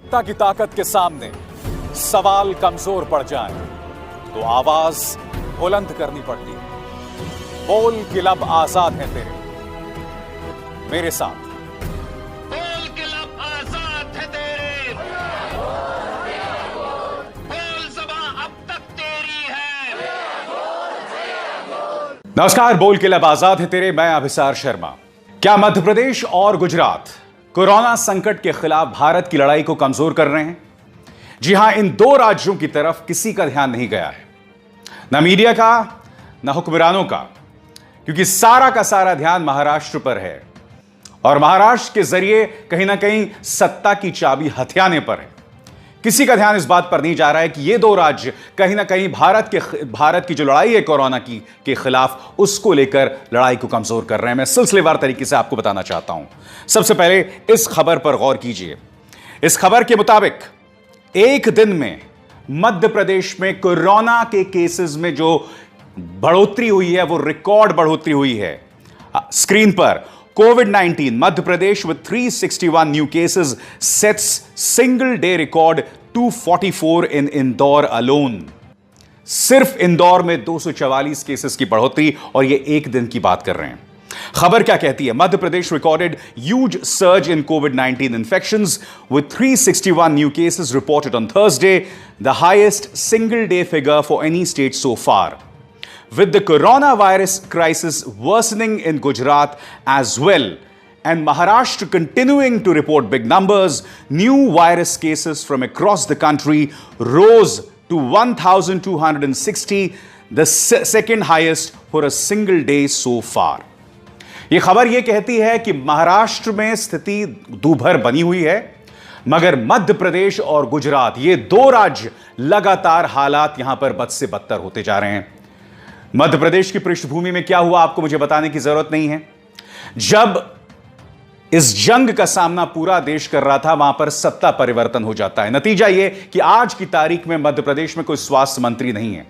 सत्ता की ताकत के सामने सवाल कमजोर पड़ जाएं, तो आवाज बुलंद करनी पड़ती है। बोल कि लब आजाद हैं तेरे, मेरे साथ। बोल के लब आजाद है तेरे, बोल ज़बां अब तक तेरी है। नमस्कार, बोल के लब आजाद है तेरे, मैं अभिसार शर्मा। क्या मध्य प्रदेश और गुजरात कोरोना संकट के खिलाफ भारत की लड़ाई को कमजोर कर रहे हैं? जी हां, इन दो राज्यों की तरफ किसी का ध्यान नहीं गया है, ना मीडिया का, ना हुक्मरानों का, क्योंकि सारा का सारा ध्यान महाराष्ट्र पर है और महाराष्ट्र के जरिए कहीं ना कहीं सत्ता की चाबी हथियाने पर है। किसी का ध्यान इस बात पर नहीं जा रहा है कि ये दो राज्य कहीं ना कहीं भारत की जो लड़ाई है कोरोना की के खिलाफ, उसको लेकर लड़ाई को कमजोर कर रहे हैं। मैं सिलसिलेवार तरीके से आपको बताना चाहता हूं। सबसे पहले इस खबर पर गौर कीजिए। इस खबर के मुताबिक एक दिन में मध्य प्रदेश में कोरोना के केसेस में जो बढ़ोतरी हुई है, वो रिकॉर्ड बढ़ोतरी हुई है। स्क्रीन पर COVID-19, Madhya Pradesh with 361 new cases sets single day record 244 in Indore alone. सिर्फ इंदौर में 244 केसेस की बढ़ोतरी, और ये एक दिन की बात कर रहे हैं। खबर क्या कहती है? Madhya Pradesh recorded huge surge in COVID-19 infections with 361 new cases reported on Thursday, the highest single day figure for any state so far. With the coronavirus crisis worsening in Gujarat as well, and Maharashtra continuing to report big numbers, new virus cases from across the country rose to 1,260, the second highest for a single day so far. ये खबर ये कहती है कि महाराष्ट्र में स्थिति दूभर बनी हुई है, मगर मध्य प्रदेश और गुजरात, ये दो राज्य लगातार हालात यहां पर बद से बदतर होते जा रहे हैं। मध्य प्रदेश की पृष्ठभूमि में क्या हुआ आपको मुझे बताने की जरूरत नहीं है। जब इस जंग का सामना पूरा देश कर रहा था, वहां पर सत्ता परिवर्तन हो जाता है। नतीजा यह कि आज की तारीख में मध्य प्रदेश में कोई स्वास्थ्य मंत्री नहीं है।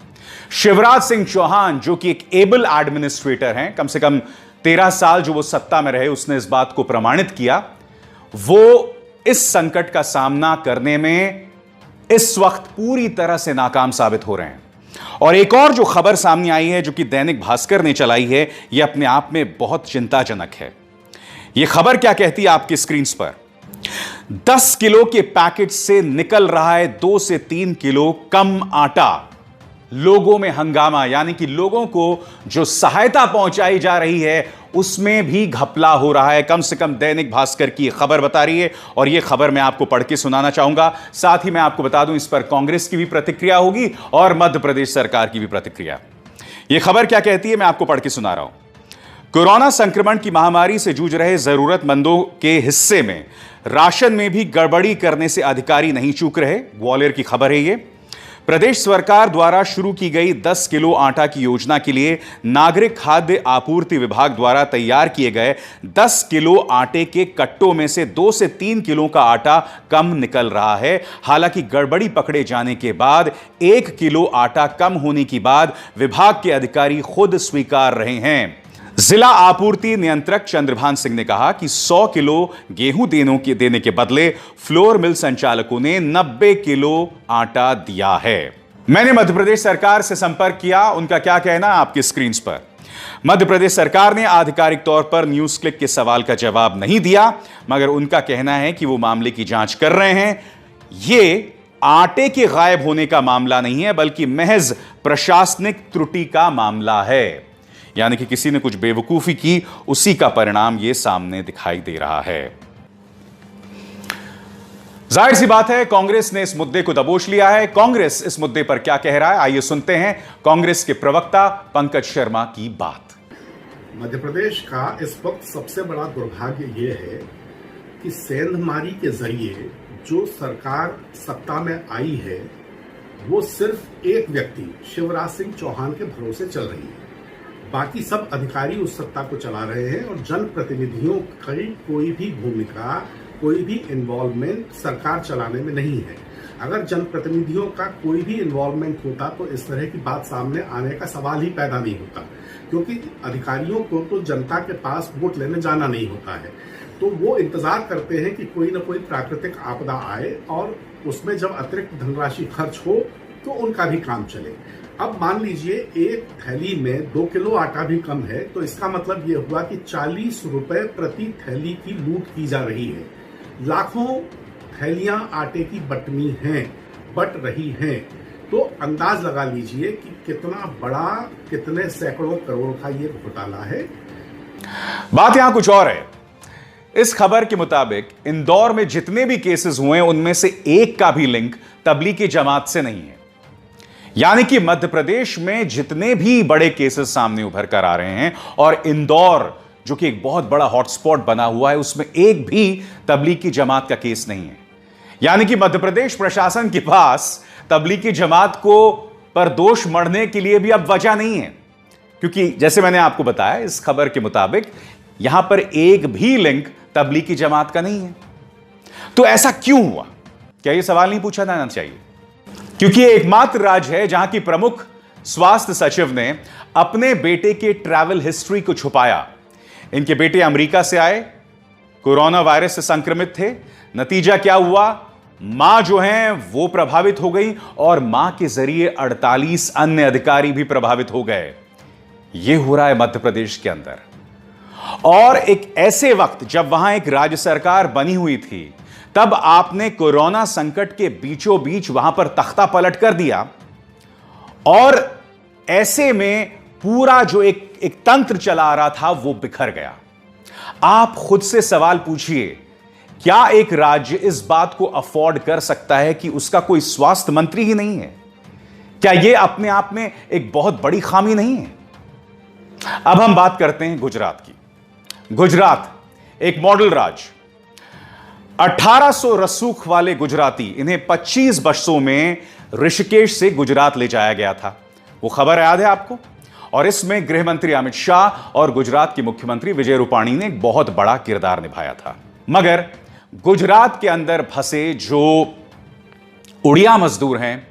शिवराज सिंह चौहान, जो कि एक एबल एडमिनिस्ट्रेटर हैं, कम से कम 13 साल जो वो सत्ता में रहे, उसने इस बात को प्रमाणित किया। वो इस संकट का सामना करने में इस वक्त पूरी तरह से नाकाम साबित हो रहे हैं। और एक और जो खबर सामने आई है, जो कि दैनिक भास्कर ने चलाई है, यह अपने आप में बहुत चिंताजनक है। यह खबर क्या कहती है आपकी स्क्रीन पर? 10 किलो के पैकेट से निकल रहा है 2 से 3 किलो कम आटा। लोगों में हंगामा, यानी कि लोगों को जो सहायता पहुंचाई जा रही है उसमें भी घपला हो रहा है। कम से कम दैनिक भास्कर की खबर बता रही है, और यह खबर मैं आपको पढ़ के सुनाना चाहूंगा। साथ ही मैं आपको बता दूं, इस पर कांग्रेस की भी प्रतिक्रिया होगी और मध्य प्रदेश सरकार की भी प्रतिक्रिया। यह खबर क्या कहती है, मैं आपको पढ़ के सुना रहा हूं। कोरोना संक्रमण की महामारी से जूझ रहे जरूरतमंदों के हिस्से में राशन में भी गड़बड़ी करने से अधिकारी नहीं चूक रहे। ग्वालियर की खबर है यह। प्रदेश सरकार द्वारा शुरू की गई 10 किलो आटा की योजना के लिए नागरिक खाद्य आपूर्ति विभाग द्वारा तैयार किए गए 10 किलो आटे के कट्टों में से 2 से 3 किलो का आटा कम निकल रहा है। हालांकि गड़बड़ी पकड़े जाने के बाद 1 किलो आटा कम होने की बात विभाग के अधिकारी खुद स्वीकार रहे हैं। जिला आपूर्ति नियंत्रक चंद्रभान सिंह ने कहा कि 100 किलो गेहूं देने के बदले फ्लोर मिल संचालकों ने 90 किलो आटा दिया है। मैंने मध्य प्रदेश सरकार से संपर्क किया, उनका क्या कहना आपकी स्क्रीन पर। मध्य प्रदेश सरकार ने आधिकारिक तौर पर न्यूज क्लिक के सवाल का जवाब नहीं दिया, मगर उनका कहना है कि वो मामले की जांच कर रहे हैं। ये आटे के गायब होने का मामला नहीं है, बल्कि महज प्रशासनिक त्रुटि का मामला है। यानी कि किसी ने कुछ बेवकूफी की, उसी का परिणाम यह सामने दिखाई दे रहा है। जाहिर सी बात है, कांग्रेस ने इस मुद्दे को दबोच लिया है। कांग्रेस इस मुद्दे पर क्या कह रहा है, आइए सुनते हैं कांग्रेस के प्रवक्ता पंकज शर्मा की बात। मध्य प्रदेश का इस वक्त सबसे बड़ा दुर्भाग्य यह है कि सेंधमारी के जरिए जो सरकार सत्ता में आई है, वो सिर्फ एक व्यक्ति शिवराज सिंह चौहान के भरोसे चल रही है। बाकी सब अधिकारी उस सत्ता को चला रहे हैं, और जनप्रतिनिधियों की कोई भी भूमिका, कोई भी इन्वॉल्वमेंट सरकार चलाने में नहीं है। अगर जनप्रतिनिधियों का कोई भी इन्वॉल्वमेंट होता तो इस तरह की बात सामने आने का सवाल ही पैदा नहीं होता। क्योंकि अधिकारियों को तो जनता के पास वोट लेने जाना नहीं होता है, तो वो इंतजार करते हैं कि कोई ना कोई प्राकृतिक आपदा आए और उसमें जब अतिरिक्त धनराशि खर्च हो तो उनका भी काम चले। अब मान लीजिए एक थैली में 2 किलो आटा भी कम है, तो इसका मतलब ये हुआ कि 40 रुपए प्रति थैली की लूट की जा रही है। लाखों थैलियां आटे की बट रही हैं, तो अंदाज लगा लीजिए कि कितना बड़ा, कितने सैकड़ों करोड़ का ये घोटाला है। बात यहां कुछ और है। इस खबर के मुताबिक इंदौर में जितने भी केसेस हुए उनमें से एक का भी लिंक तबलीगी जमात से नहीं है। यानी कि मध्य प्रदेश में जितने भी बड़े केसेस सामने उभर कर आ रहे हैं और इंदौर जो कि एक बहुत बड़ा हॉटस्पॉट बना हुआ है, उसमें एक भी तबलीगी जमात का केस नहीं है। यानी कि मध्य प्रदेश प्रशासन के पास तबलीगी जमात को पर दोष मढ़ने के लिए भी अब वजह नहीं है, क्योंकि जैसे मैंने आपको बताया इस खबर के मुताबिक यहां पर एक भी लिंक तबलीगी जमात का नहीं है। तो ऐसा क्यों हुआ? क्या यह सवाल नहीं पूछा जाना चाहिए? क्योंकि यह एकमात्र राज्य है जहां की प्रमुख स्वास्थ्य सचिव ने अपने बेटे के ट्रैवल हिस्ट्री को छुपाया। इनके बेटे अमेरिका से आए, कोरोना वायरस से संक्रमित थे। नतीजा क्या हुआ? मां जो है वो प्रभावित हो गई और मां के जरिए 48 अन्य अधिकारी भी प्रभावित हो गए। यह हो रहा है मध्य प्रदेश के अंदर, और एक ऐसे वक्त जब वहां एक राज्य सरकार बनी हुई थी, तब आपने कोरोना संकट के बीचों बीच वहां पर तख्ता पलट कर दिया, और ऐसे में पूरा जो एक तंत्र चला आ रहा था वो बिखर गया। आप खुद से सवाल पूछिए, क्या एक राज्य इस बात को अफोर्ड कर सकता है कि उसका कोई स्वास्थ्य मंत्री ही नहीं है? क्या यह अपने आप में एक बहुत बड़ी खामी नहीं है? अब हम बात करते हैं गुजरात की। गुजरात एक मॉडल राज्य, 1800 रसूख वाले गुजराती, इन्हें 25 बसों में ऋषिकेश से गुजरात ले जाया गया था। वो खबर याद है आपको? और इसमें गृह मंत्री अमित शाह और गुजरात के मुख्यमंत्री विजय रूपाणी ने एक बहुत बड़ा किरदार निभाया था। मगर गुजरात के अंदर फंसे जो उड़िया मजदूर हैं,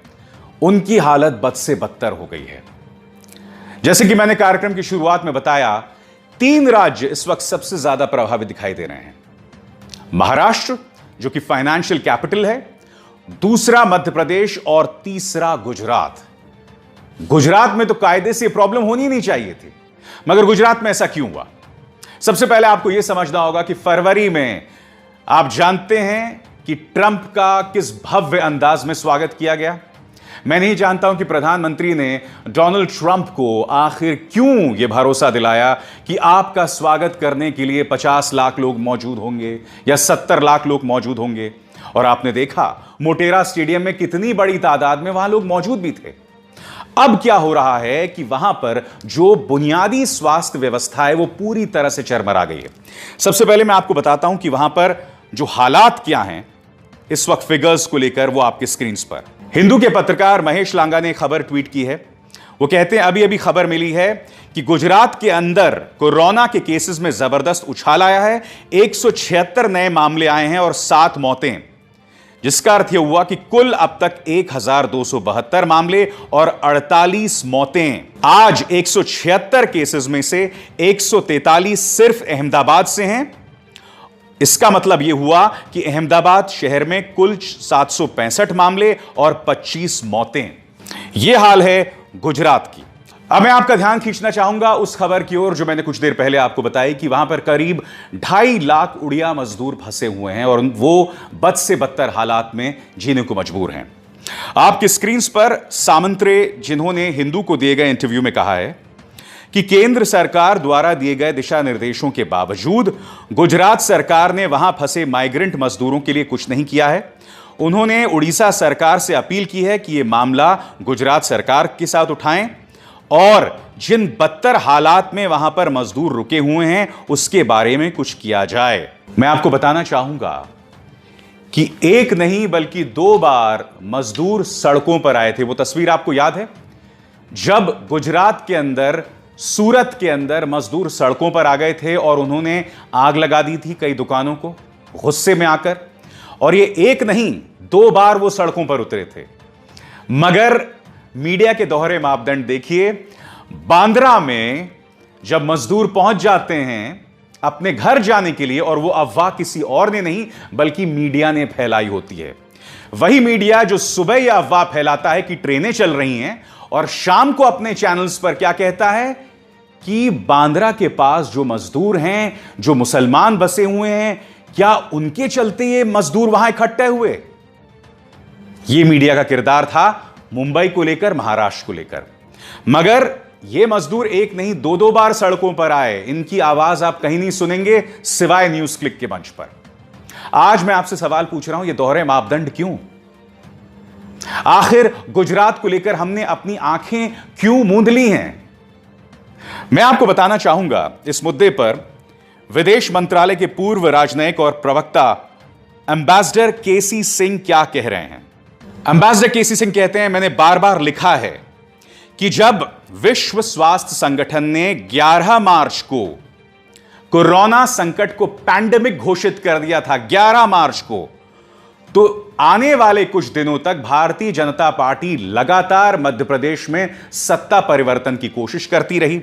उनकी हालत बद से बदतर हो गई है। जैसे कि मैंने कार्यक्रम की शुरुआत में बताया, 3 राज्य इस वक्त सबसे ज्यादा प्रभावित दिखाई दे रहे हैं। महाराष्ट्र जो कि फाइनेंशियल कैपिटल है, दूसरा मध्य प्रदेश और तीसरा गुजरात। गुजरात में तो कायदे से प्रॉब्लम होनी नहीं चाहिए थी, मगर गुजरात में ऐसा क्यों हुआ? सबसे पहले आपको यह समझना होगा कि फरवरी में आप जानते हैं कि ट्रंप का किस भव्य अंदाज में स्वागत किया गया। मैं नहीं जानता हूं कि प्रधानमंत्री ने डोनाल्ड ट्रंप को आखिर क्यों यह भरोसा दिलाया कि आपका स्वागत करने के लिए 50 लाख लोग मौजूद होंगे या 70 लाख लोग मौजूद होंगे। और आपने देखा मोटेरा स्टेडियम में कितनी बड़ी तादाद में वहां लोग मौजूद भी थे। अब क्या हो रहा है कि वहां पर जो बुनियादी स्वास्थ्य व्यवस्था है वो पूरी तरह से चरमरा गई है। सबसे पहले मैं आपको बताता हूं कि वहां पर जो हालात क्या हैं इस वक्त फिगर्स को लेकर, वो आपके स्क्रीन पर। हिंदू के पत्रकार महेश लांगा ने खबर ट्वीट की है। वो कहते हैं अभी अभी खबर मिली है कि गुजरात के अंदर कोरोना के केसेस में जबरदस्त उछाल आया है। 176 नए मामले आए हैं और 7 मौतें, जिसका अर्थ यह हुआ कि कुल अब तक 1272 मामले और 48 मौतें। आज 176 केसेस में से 143 सिर्फ अहमदाबाद से हैं। इसका मतलब यह हुआ कि अहमदाबाद शहर में कुल 765 मामले और 25 मौतें। यह हाल है गुजरात की। अब मैं आपका ध्यान खींचना चाहूंगा उस खबर की ओर जो मैंने कुछ देर पहले आपको बताई कि वहां पर करीब 2.5 लाख उड़िया मजदूर फंसे हुए हैं और वो बद से बदतर हालात में जीने को मजबूर हैं। आपकी स्क्रीन पर सामंतरे, जिन्होंने हिंदू को दिए गए इंटरव्यू में कहा है कि केंद्र सरकार द्वारा दिए गए दिशा निर्देशों के बावजूद गुजरात सरकार ने वहां फंसे माइग्रेंट मजदूरों के लिए कुछ नहीं किया है। उन्होंने उड़ीसा सरकार से अपील की है कि यह मामला गुजरात सरकार के साथ उठाएं और जिन बदतर हालात में वहां पर मजदूर रुके हुए हैं उसके बारे में कुछ किया जाए। मैं आपको बताना चाहूंगा कि एक नहीं बल्कि 2 बार मजदूर सड़कों पर आए थे। वो तस्वीर आपको याद है जब गुजरात के अंदर, सूरत के अंदर मजदूर सड़कों पर आ गए थे और उन्होंने आग लगा दी थी कई दुकानों को गुस्से में आकर। और ये एक नहीं 2 बार वो सड़कों पर उतरे थे। मगर मीडिया के दोहरे मापदंड देखिए, बांद्रा में जब मजदूर पहुंच जाते हैं अपने घर जाने के लिए और वो अफवाह किसी और ने नहीं बल्कि मीडिया ने फैलाई होती है, वही मीडिया जो सुबह यह अफवाह फैलाता है कि ट्रेनें चल रही हैं और शाम को अपने चैनल्स पर क्या कहता है कि बांद्रा के पास जो मजदूर हैं, जो मुसलमान बसे हुए हैं, क्या उनके चलते ये मजदूर वहां इकट्ठे हुए। यह मीडिया का किरदार था मुंबई को लेकर, महाराष्ट्र को लेकर। मगर ये मजदूर एक नहीं दो दो बार सड़कों पर आए। इनकी आवाज आप कहीं नहीं सुनेंगे सिवाय न्यूज क्लिक के मंच पर। आज मैं आपसे सवाल पूछ रहा हूं, ये दोहरे मापदंड क्यों? आखिर गुजरात को लेकर हमने अपनी आंखें क्यों मूंद ली हैं? मैं आपको बताना चाहूंगा इस मुद्दे पर विदेश मंत्रालय के पूर्व राजनयिक और प्रवक्ता एम्बेसडर केसी सिंह क्या कह रहे हैं। एम्बेसडर केसी सिंह कहते हैं, मैंने बार बार लिखा है कि जब विश्व स्वास्थ्य संगठन ने 11 मार्च को कोरोना संकट को पैंडेमिक घोषित कर दिया था, 11 मार्च को, तो आने वाले कुछ दिनों तक भारतीय जनता पार्टी लगातार मध्य प्रदेश में सत्ता परिवर्तन की कोशिश करती रही।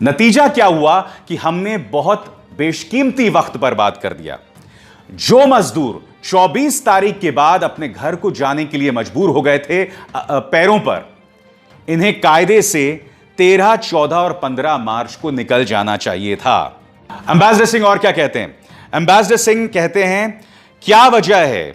नतीजा क्या हुआ कि हमने बहुत बेशकीमती वक्त बर्बाद कर दिया। जो मजदूर 24 तारीख के बाद अपने घर को जाने के लिए मजबूर हो गए थे पैरों पर, इन्हें कायदे से 13, 14 और 15 मार्च को निकल जाना चाहिए था। एम्बेसडर सिंह और क्या कहते हैं? एम्बेसडर सिंह कहते हैं, क्या वजह है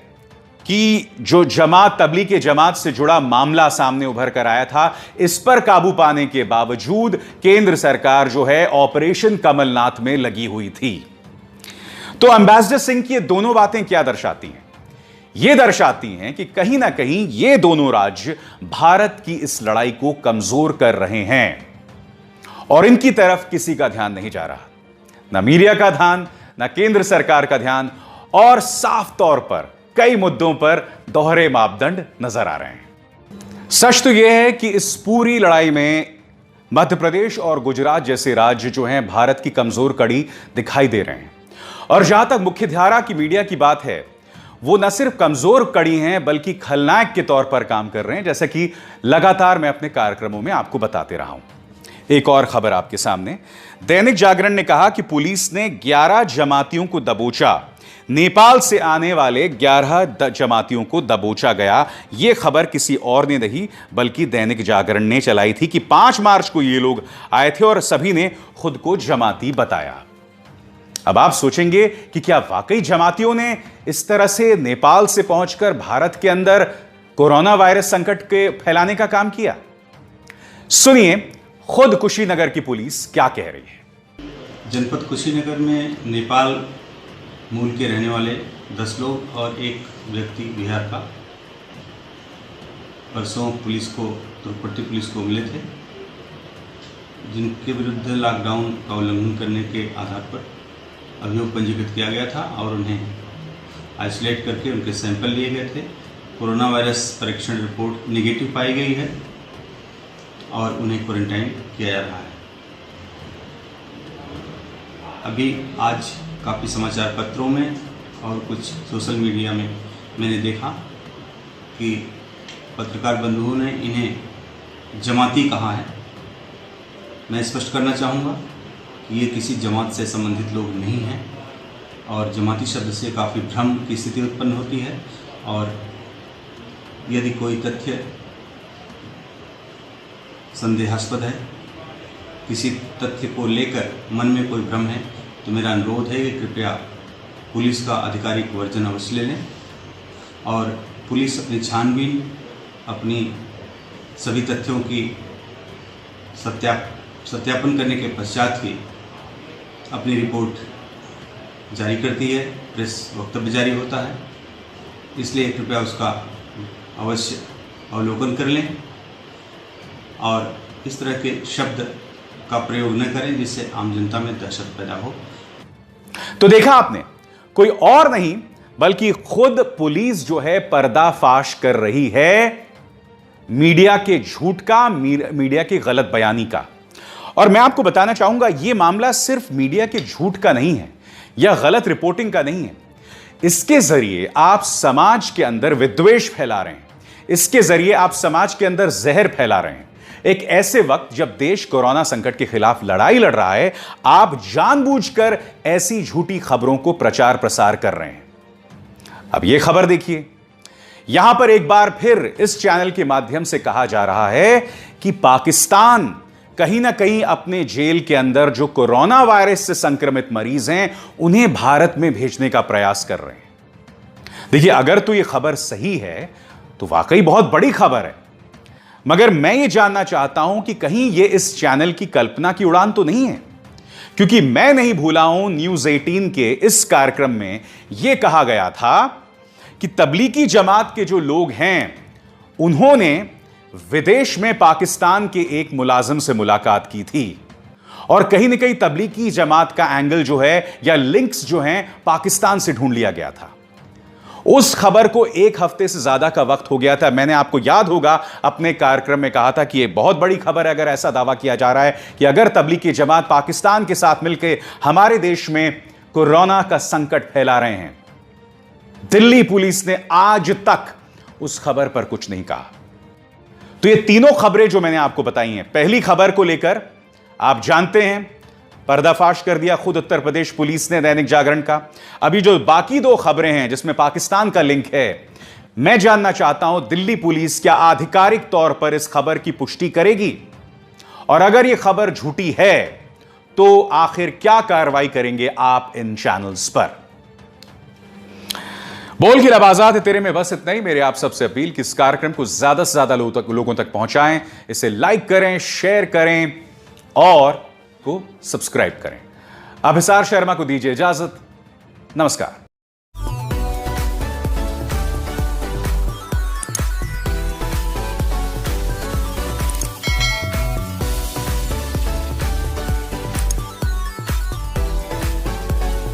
कि जो जमात तबलीग के जमात से जुड़ा मामला सामने उभर कर आया था, इस पर काबू पाने के बावजूद केंद्र सरकार जो है ऑपरेशन कमलनाथ में लगी हुई थी। तो एम्बेसडर सिंह की ये दोनों बातें क्या दर्शाती हैं? ये दर्शाती हैं कि कहीं ना कहीं ये दोनों राज्य भारत की इस लड़ाई को कमजोर कर रहे हैं और इनकी तरफ किसी का ध्यान नहीं जा रहा, ना मीडिया का ध्यान, ना केंद्र सरकार का ध्यान, और साफ तौर पर कई मुद्दों पर दोहरे मापदंड नजर आ रहे हैं। सच तो यह है कि इस पूरी लड़ाई में मध्य प्रदेश और गुजरात जैसे राज्य जो हैं भारत की कमजोर कड़ी दिखाई दे रहे हैं। और जहां तक मुख्यधारा की मीडिया की बात है, वो न सिर्फ कमजोर कड़ी हैं बल्कि खलनायक के तौर पर काम कर रहे हैं, जैसा कि लगातार मैं अपने कार्यक्रमों में आपको बताते रहा हूं। एक और खबर आपके सामने, दैनिक जागरण ने कहा कि पुलिस ने 11 जमातियों को दबोचा। नेपाल से आने वाले 11 जमातियों को दबोचा गया। यह खबर किसी और ने नहीं बल्कि दैनिक जागरण ने चलाई थी कि 5 मार्च को ये लोग आए थे और सभी ने खुद को जमाती बताया। अब आप सोचेंगे कि क्या वाकई जमातियों ने इस तरह से नेपाल से पहुंचकर भारत के अंदर कोरोना वायरस संकट के फैलाने का काम किया? सुनिए खुद कुशीनगर की पुलिस क्या कह रही है। जनपद कुशीनगर में नेपाल मूल के रहने वाले 10 लोग और एक व्यक्ति बिहार का परसों पुलिस को, तुर्कपट्टी पुलिस को मिले थे, जिनके विरुद्ध लॉकडाउन का उल्लंघन करने के आधार पर अभियोग पंजीकृत किया गया था और उन्हें आइसोलेट करके उनके सैंपल लिए गए थे। कोरोना वायरस परीक्षण रिपोर्ट नेगेटिव पाई गई है और उन्हें क्वारंटाइन किया जा रहा है। अभी आज काफ़ी समाचार पत्रों में और कुछ सोशल मीडिया में मैंने देखा कि पत्रकार बंधुओं ने इन्हें जमाती कहा है। मैं स्पष्ट करना चाहूँगा कि ये किसी जमात से संबंधित लोग नहीं हैं और जमाती शब्द से काफ़ी भ्रम की स्थिति उत्पन्न होती है और यदि कोई तथ्य संदेहास्पद है, किसी तथ्य को लेकर मन में कोई भ्रम है, तो मेरा अनुरोध है कि कृपया पुलिस का आधिकारिक वर्जन अवश्य ले लें और पुलिस अपनी छानबीन, अपनी सभी तथ्यों की सत्यापन करने के पश्चात ही अपनी रिपोर्ट जारी करती है, प्रेस वक्तव्य जारी होता है। इसलिए कृपया उसका अवश्य अवलोकन कर लें और इस तरह के शब्द का प्रयोग न करें जिससे आम जनता में दहशत पैदा हो। तो देखा आपने, कोई और नहीं बल्कि खुद पुलिस जो है पर्दाफाश कर रही है मीडिया के झूठ का, मीडिया की गलत बयानी का। और मैं आपको बताना चाहूंगा यह मामला सिर्फ मीडिया के झूठ का नहीं है या गलत रिपोर्टिंग का नहीं है। इसके जरिए आप समाज के अंदर विद्वेष फैला रहे हैं, इसके जरिए आप समाज के अंदर जहर फैला रहे हैं, एक ऐसे वक्त जब देश कोरोना संकट के खिलाफ लड़ाई लड़ रहा है, आप जानबूझकर ऐसी झूठी खबरों को प्रचार प्रसार कर रहे हैं। अब यह खबर देखिए। यहां पर एक बार फिर इस चैनल के माध्यम से कहा जा रहा है कि पाकिस्तान कहीं ना कहीं अपने जेल के अंदर जो कोरोना वायरस से संक्रमित मरीज हैं, उन्हें भारत में भेजने का प्रयास कर रहे हैं। देखिए, अगर तो यह खबर सही है तो वाकई बहुत बड़ी खबर है, मगर मैं यह जानना चाहता हूं कि कहीं यह इस चैनल की कल्पना की उड़ान तो नहीं है, क्योंकि मैं नहीं भूला हूं न्यूज़ 18 के इस कार्यक्रम में यह कहा गया था कि तबलीगी जमात के जो लोग हैं, उन्होंने विदेश में पाकिस्तान के एक मुलाजिम से मुलाकात की थी और कहीं ना कहीं तबलीगी जमात का एंगल जो है या लिंक्स जो हैं, पाकिस्तान से ढूंढ लिया गया था। उस खबर को एक हफ्ते से ज्यादा का वक्त हो गया था। मैंने, आपको याद होगा, अपने कार्यक्रम में कहा था कि यह बहुत बड़ी खबर है अगर ऐसा दावा किया जा रहा है कि अगर तबलीगी जमात पाकिस्तान के साथ मिलकर हमारे देश में कोरोना का संकट फैला रहे हैं। दिल्ली पुलिस ने आज तक उस खबर पर कुछ नहीं कहा। तो ये तीनों खबरें जो मैंने आपको बताई हैं, पहली खबर को लेकर आप जानते हैं पर्दाफाश कर दिया खुद उत्तर प्रदेश पुलिस ने दैनिक जागरण का। अभी जो बाकी दो खबरें हैं जिसमें पाकिस्तान का लिंक है, मैं जानना चाहता हूं दिल्ली पुलिस क्या आधिकारिक तौर पर इस खबर की पुष्टि करेगी, और अगर यह खबर झूठी है तो आखिर क्या कार्रवाई करेंगे आप इन चैनल्स पर। बोल की लब आजाद है तेरे में बस इतना ही। मेरे आप सबसे अपील कि इस कार्यक्रम को ज्यादा से ज्यादा लोगों तक पहुंचाएं, इसे लाइक करें, शेयर करें और को सब्सक्राइब करें। अभिसार शर्मा को दीजिए इजाजत। नमस्कार।